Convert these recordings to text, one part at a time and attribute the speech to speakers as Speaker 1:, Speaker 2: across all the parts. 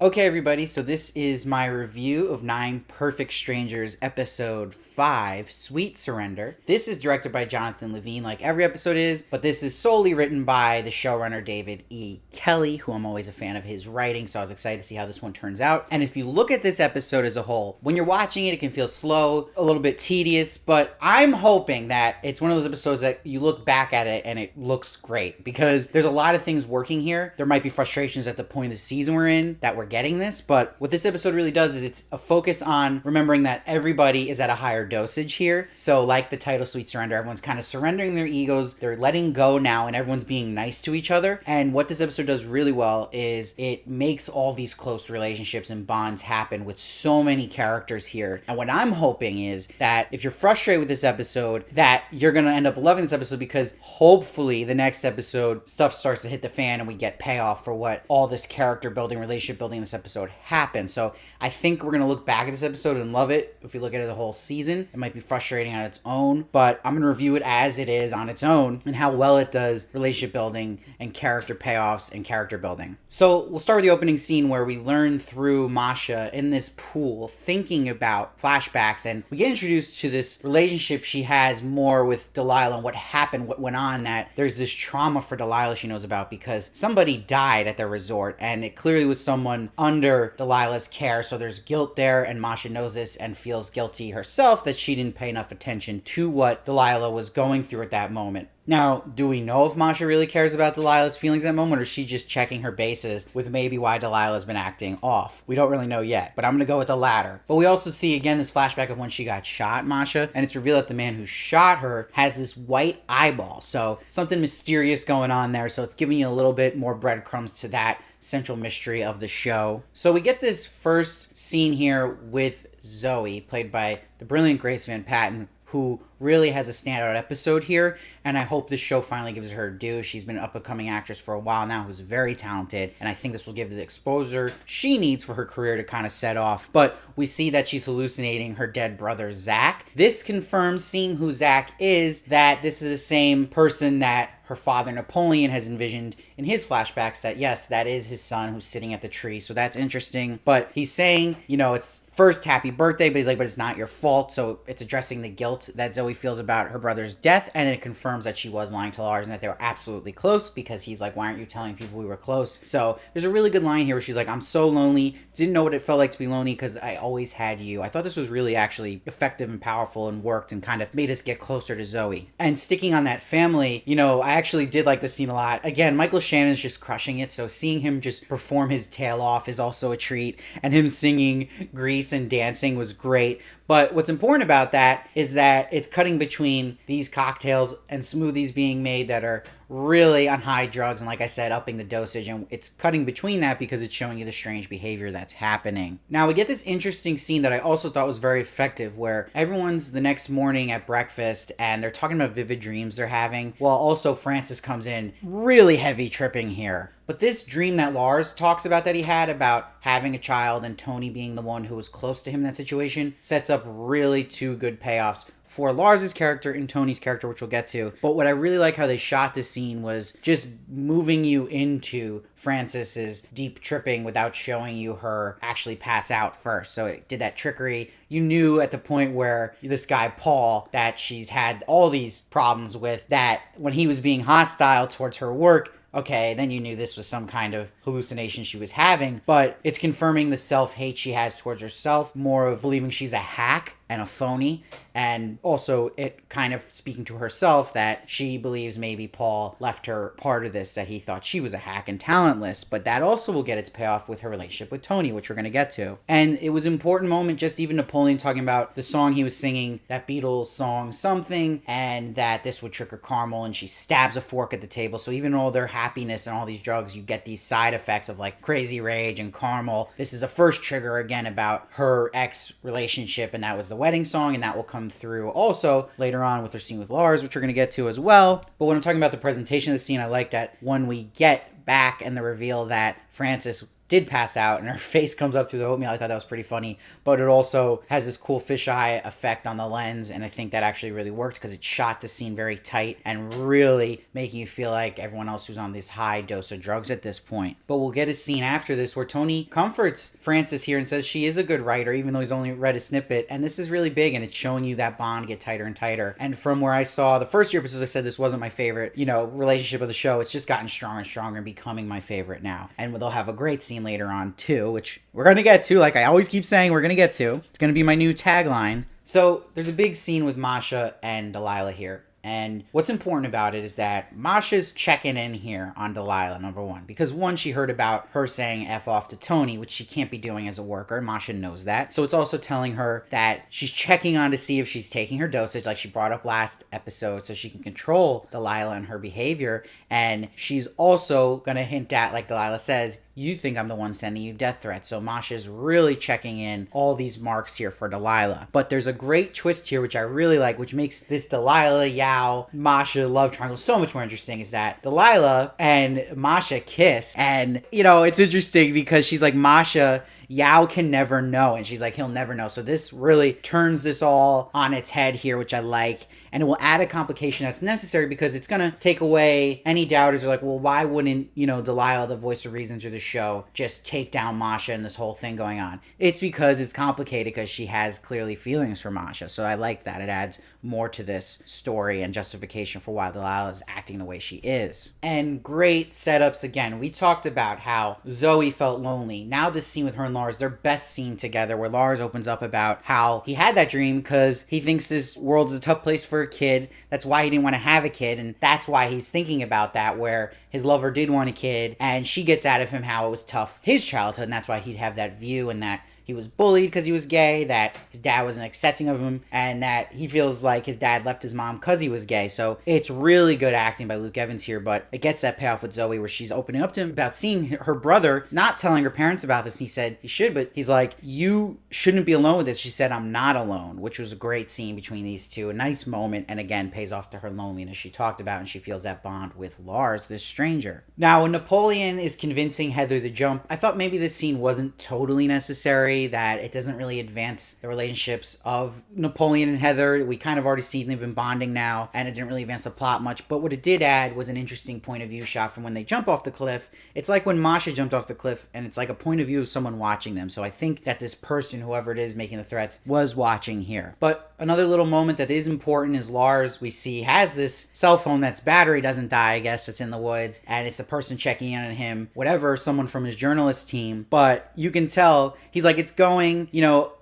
Speaker 1: Okay, everybody, so this is my review of Nine Perfect Strangers, episode 5, Sweet Surrender. This is directed by Jonathan Levine, like every episode is, but this is solely written by the showrunner David E. Kelley, who I'm always a fan of his writing, so I was excited to see how this one turns out. And if you look at this episode as a whole, when you're watching it, it can feel slow, a little bit tedious, but I'm hoping that it's one of those episodes that you look back at it and it looks great, because there's a lot of things working here. There might be frustrations at the point of the season we're in that we're getting this, but what this episode really does is it's a focus on remembering that everybody is at a higher dosage here. So like the title Sweet Surrender, everyone's kind of surrendering their egos, they're letting go now, and everyone's being nice to each other. And what this episode does really well is it makes all these close relationships and bonds happen with so many characters here. And what I'm hoping is that if you're frustrated with this episode, that you're gonna end up loving this episode, because hopefully the next episode stuff starts to hit the fan and we get payoff for what all this character building, relationship building in this episode happened. So I think we're gonna look back at this episode and love it. If we look at it the whole season, it might be frustrating on its own, but I'm gonna review it as it is on its own and how well it does relationship building and character payoffs and character building. So we'll start with the opening scene where we learn through Masha in this pool thinking about flashbacks, and we get introduced to this relationship she has more with Delilah and what happened, what went on, that there's this trauma for Delilah she knows about because somebody died at their resort and it clearly was someone under Delilah's care. So there's guilt there, and Masha knows this and feels guilty herself that she didn't pay enough attention to what Delilah was going through at that moment. Now, do we know if Masha really cares about Delilah's feelings at that moment, or is she just checking her bases with maybe why Delilah's been acting off? We don't really know yet, but I'm going to go with the latter. But we also see, again, this flashback of when she got shot, Masha, and it's revealed that the man who shot her has this white eyeball. So something mysterious going on there, so it's giving you a little bit more breadcrumbs to that central mystery of the show. So we get this first scene here with Zoe, played by the brilliant Grace Van Patten, who really has a standout episode here, and I hope this show finally gives her due. She's been an up-and-coming actress for a while now who's very talented, and I think this will give the exposure she needs for her career to kind of set off. But we see that she's hallucinating her dead brother, Zach. This confirms, seeing who Zach is, that this is the same person that her father, Napoleon, has envisioned in his flashbacks, that yes, that is his son who's sitting at the tree. So that's interesting. But he's saying, it's first happy birthday, but he's like, but it's not your fault. So it's addressing the guilt that Zoe feels about her brother's death, and it confirms that she was lying to Lars and that they were absolutely close, because he's like, why aren't you telling people we were close? So there's a really good line here where she's like, I'm so lonely, didn't know what it felt like to be lonely because I always had you. I thought this was really actually effective and powerful and worked and kind of made us get closer to Zoe. And sticking on that family, I actually did like this scene a lot. Again, Michael Shannon's just crushing it, so seeing him just perform his tail off is also a treat, and him singing Grease and dancing was great. But what's important about that is that it's cutting between these cocktails and smoothies being made that are really on high drugs, and like I said, upping the dosage, and it's cutting between that because it's showing you the strange behavior that's happening. Now we get this interesting scene that I also thought was very effective, where everyone's the next morning at breakfast and they're talking about vivid dreams they're having, while also Francis comes in, really heavy tripping here. But this dream that Lars talks about that he had about having a child and Tony being the one who was close to him in that situation sets up really two good payoffs for Lars's character and Tony's character, which we'll get to. But what I really like how they shot this scene was just moving you into Francis's deep tripping without showing you her actually pass out first. So it did that trickery. You knew at the point where this guy, Paul, that she's had all these problems with, that when he was being hostile towards her work, okay, then you knew this was some kind of hallucination she was having. But it's confirming the self-hate she has towards herself, more of believing she's a hack and a phony, and also it kind of speaking to herself that she believes maybe Paul left her part of this, that he thought she was a hack and talentless. But that also will get its payoff with her relationship with Tony, which we're going to get to. And it was an important moment, just even Napoleon talking about the song he was singing, that Beatles song something, and that this would trigger Carmel, and she stabs a fork at the table. So even all their happiness and all these drugs, you get these side effects of like crazy rage and Carmel. This is the first trigger again about her ex relationship, and that was the wedding song, and that will come through also later on with her scene with Lars, which we're going to get to as well. But when I'm talking about the presentation of the scene, I like that when we get back and the reveal that Francis did pass out and her face comes up through the oatmeal. I thought that was pretty funny, but it also has this cool fisheye effect on the lens, and I think that actually really worked because it shot the scene very tight and really making you feel like everyone else who's on this high dose of drugs at this point. But we'll get a scene after this where Tony comforts Frances here and says she is a good writer, even though he's only read a snippet, and this is really big, and it's showing you that bond get tighter and tighter. And from where I saw the first few episodes, I said this wasn't my favorite, relationship of the show. It's just gotten stronger and stronger and becoming my favorite now. And they'll have a great scene later on too, which we're going to get to, like I always keep saying we're going to get to. It's going to be my new tagline. So there's a big scene with Masha and Delilah here. And what's important about it is that Masha's checking in here on Delilah, number one. Because one, she heard about her saying F off to Tony, which she can't be doing as a worker. Masha knows that. So it's also telling her that she's checking on to see if she's taking her dosage, like she brought up last episode, so she can control Delilah and her behavior. And she's also going to hint at, like Delilah says, you think I'm the one sending you death threats. So Masha's really checking in all these marks here for Delilah. But there's a great twist here, which I really like, which makes this Delilah, Yao, Masha love triangle so much more interesting, is that Delilah and Masha kiss. And, it's interesting because she's like, Masha, Yao can never know. And she's like, he'll never know. So this really turns this all on its head here, which I like. And it will add a complication that's necessary because it's going to take away any doubters who are like, well, why wouldn't, Delilah, the voice of reason through the show, just take down Masha and this whole thing going on? It's because it's complicated because she has clearly feelings for Masha. So I like that. It adds more to this story and justification for why Delilah is acting the way she is. And great setups again. We talked about how Zoe felt lonely. Now this scene with her and Lars, their best scene together, where Lars opens up about how he had that dream because he thinks this world is a tough place for a kid. That's why he didn't want to have a kid, and that's why he's thinking about that, where his lover did want a kid, and she gets out of him how it was tough his childhood, and that's why he'd have that view, and that he was bullied because he was gay, that his dad wasn't accepting of him, and that he feels like his dad left his mom because he was gay. So it's really good acting by Luke Evans here, but it gets that payoff with Zoe where she's opening up to him about seeing her brother, not telling her parents about this. He said he should, but he's like, you shouldn't be alone with this. She said, I'm not alone, which was a great scene between these two. A nice moment, and again, pays off to her loneliness she talked about, and she feels that bond with Lars, this stranger. Now, when Napoleon is convincing Heather to jump, I thought maybe this scene wasn't totally necessary, that it doesn't really advance the relationships of Napoleon and Heather. We kind of already seen they've been bonding now, and it didn't really advance the plot much. But what it did add was an interesting point of view shot from when they jump off the cliff. It's like when Masha jumped off the cliff, and it's like a point of view of someone watching them. So I think that this person, whoever it is making the threats, was watching here. But another little moment that is important is Lars, we see, has this cell phone that's battery doesn't die, I guess, it's in the woods, and it's the person checking in on him, whatever, someone from his journalist team. But you can tell, he's like, it's going,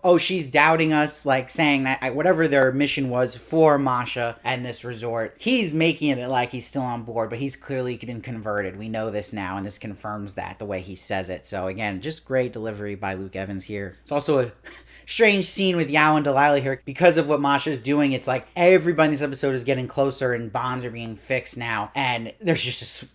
Speaker 1: oh, she's doubting us, like saying that whatever their mission was for Masha and this resort, he's making it like he's still on board, but he's clearly been converted. We know this now, and this confirms that the way he says it. So again, just great delivery by Luke Evans here. It's also a strange scene with Yao and Delilah here because of what Masha's doing. It's like everybody in this episode is getting closer and bonds are being fixed now, and there's just this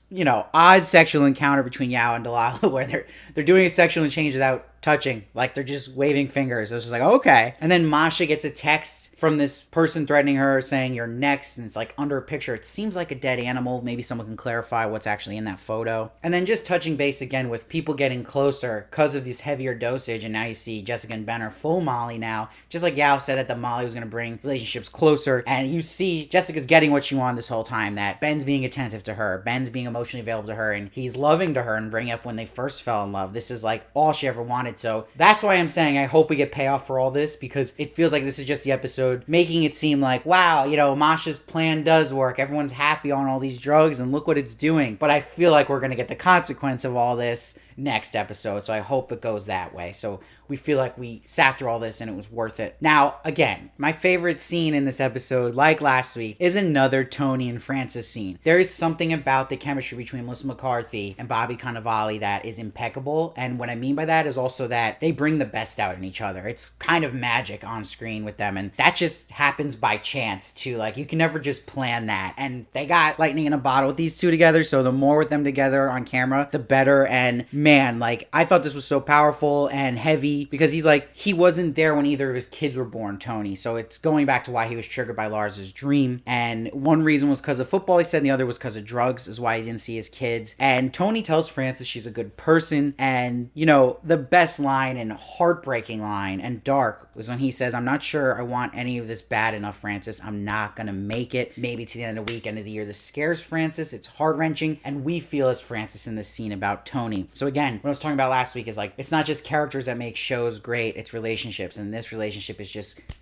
Speaker 1: odd sexual encounter between Yao and Delilah where they're doing a sexual exchange without touching, like they're just waving fingers. It was just like, okay. And then Masha gets a text from this person threatening her saying you're next, and it's like under a picture. It seems like a dead animal. Maybe someone can clarify what's actually in that photo. And then just touching base again with people getting closer because of this heavier dosage, and now you see Jessica and Ben are full Molly now, just like Yao said that the Molly was going to bring relationships closer, and you see Jessica's getting what she wanted this whole time, that Ben's being attentive to her, Ben's being emotionally available to her, and he's loving to her and bringing up when they first fell in love. This is like all she ever wanted. So that's why I'm saying I hope we get payoff for all this, because it feels like this is just the episode making it seem like, wow, Masha's plan does work. Everyone's happy on all these drugs and look what it's doing. But I feel like we're going to get the consequence of all this next episode. So I hope it goes that way. So we feel like we sat through all this and it was worth it. Now, again, my favorite scene in this episode, like last week, is another Tony and Frances scene. There is something about the chemistry between Melissa McCarthy and Bobby Cannavale that is impeccable. And what I mean by that is also that they bring the best out in each other. It's kind of magic on screen with them. And that just happens by chance too. Like, you can never just plan that. And they got lightning in a bottle with these two together. So the more with them together on camera, the better. And man, like, I thought this was so powerful and heavy because he's like, he wasn't there when either of his kids were born, Tony. So it's going back to why he was triggered by Lars's dream. And one reason was because of football, he said, and the other was because of drugs, is why he didn't see his kids. And Tony tells Frances she's a good person. And, you know, the best line and heartbreaking line and dark was when he says, I'm not sure I want any of this bad enough, Frances. I'm not going to make it. Maybe to the end of the week, end of the year. This scares Frances. It's heart-wrenching. And we feel as Frances in this scene about Tony. So again, what I was talking about last week is like, it's not just characters that make shows great. It's relationships. And this relationship is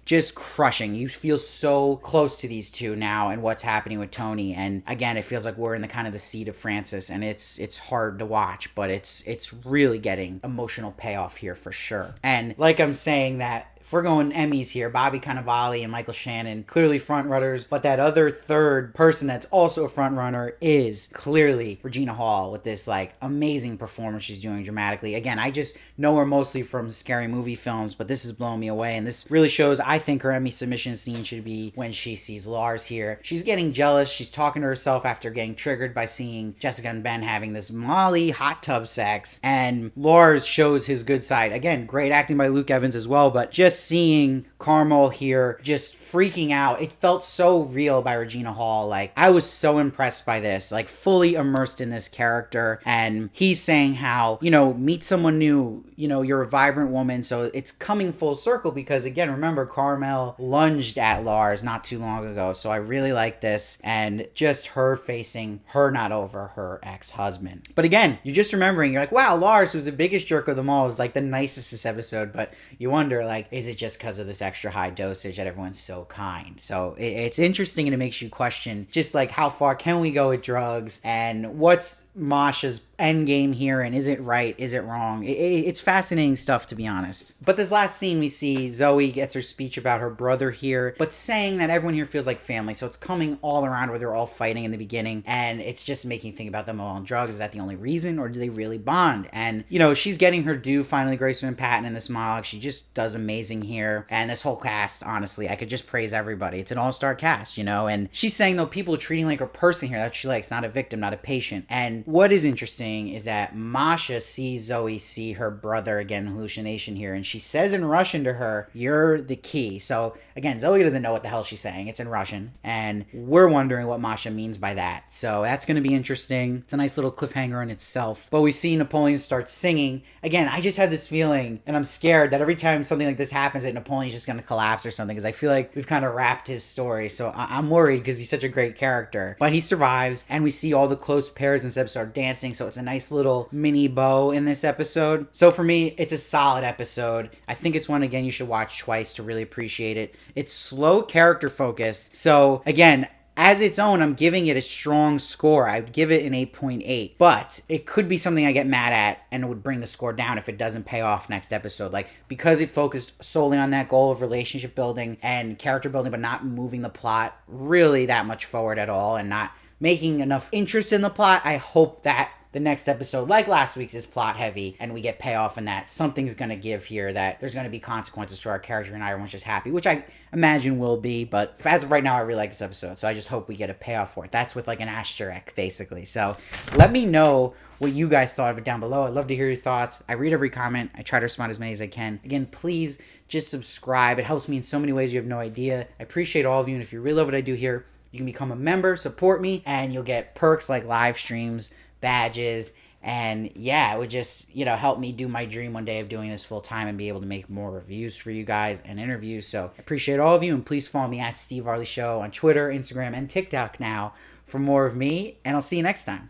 Speaker 1: just crushing. You feel so close to these two now and what's happening with Tony. And again, it feels like we're in the kind of the seat of Frances, and it's hard to watch, but it's really getting emotional payoff here for sure. And like I'm saying that, if we're going Emmys here, Bobby Cannavale and Michael Shannon, clearly front runners, but that other third person that's also a front runner is clearly Regina Hall with this like amazing performance she's doing dramatically. Again, I just know her mostly from scary movie films, but this is blowing me away, and this really shows, I think, her Emmy submission scene should be when she sees Lars here. She's getting jealous. She's talking to herself after getting triggered by seeing Jessica and Ben having this Molly hot tub sex, and Lars shows his good side. Again, great acting by Luke Evans as well, but just seeing Carmel here just freaking out, it felt so real by Regina Hall. Like, I was so impressed by this, like fully immersed in this character. And he's saying how, you know, meet someone new, you know, you're a vibrant woman. So it's coming full circle because, again, remember, Carmel lunged at Lars not too long ago. So I really like this, and just her facing her not over her ex-husband. But again, you're just remembering, you're like, wow, Lars, who's the biggest jerk of them all, is like the nicest this episode. But you wonder, like, is it just because of this extra high dosage that everyone's so kind? So it's interesting, and it makes you question just like how far can we go with drugs, and what's Masha's end game here, and is it right, is it wrong? It's fascinating stuff, to be honest. But this last scene, we see Zoe gets her speech about her brother here, but saying that everyone here feels like family. So it's coming all around where they're all fighting in the beginning, and it's just making you think about them all on drugs. Is that the only reason, or do they really bond? And, you know, she's getting her due finally, Graceman Patton, in this monologue. She just does amazing here. And this whole cast, honestly, I could just praise everybody. It's an all-star cast, you know? And she's saying, though, people are treating like a person here that she likes, not a victim, not a patient. And what is interesting is that Masha sees Zoe see her brother again, hallucination here, and she says in Russian to her, "You're the key." So again, Zoe doesn't know what the hell she's saying. It's in Russian, and we're wondering what Masha means by that. So that's going to be interesting. It's a nice little cliffhanger in itself. But we see Napoleon start singing. Again, I just have this feeling, and I'm scared that every time something like this happens, that Napoleon's just going to collapse or something, because I feel like we've kind of wrapped his story. So I'm worried because he's such a great character. But he survives, and we see all the close pairs in this episode dancing, so it's a nice little mini bow in this episode. So for me, it's a solid episode. I think it's one, again, you should watch twice to really appreciate it. It's slow, character focused. So again, as its own, I'm giving it a strong score. I'd give it an 8.8, but it could be something I get mad at and it would bring the score down if it doesn't pay off next episode. Like, because it focused solely on that goal of relationship building and character building, but not moving the plot really that much forward at all, and not making enough interest in the plot, I hope that the next episode, like last week's, is plot heavy and we get payoff, and that something's going to give here, that there's going to be consequences to our character and everyone's just happy, which I imagine will be. But as of right now, I really like this episode, so I just hope we get a payoff for it. That's with like an asterisk, basically. So let me know what you guys thought of it down below. I'd love to hear your thoughts. I read every comment. I try to respond as many as I can. Again, please just subscribe. It helps me in so many ways you have no idea. I appreciate all of you, and if you really love what I do here, you can become a member, support me, and you'll get perks like live streams, badges, and yeah, it would just, you know, help me do my dream one day of doing this full time and be able to make more reviews for you guys and interviews. So I appreciate all of you, and please follow me at Steve Varley Show on Twitter, Instagram, and TikTok now for more of me, and I'll see you next time.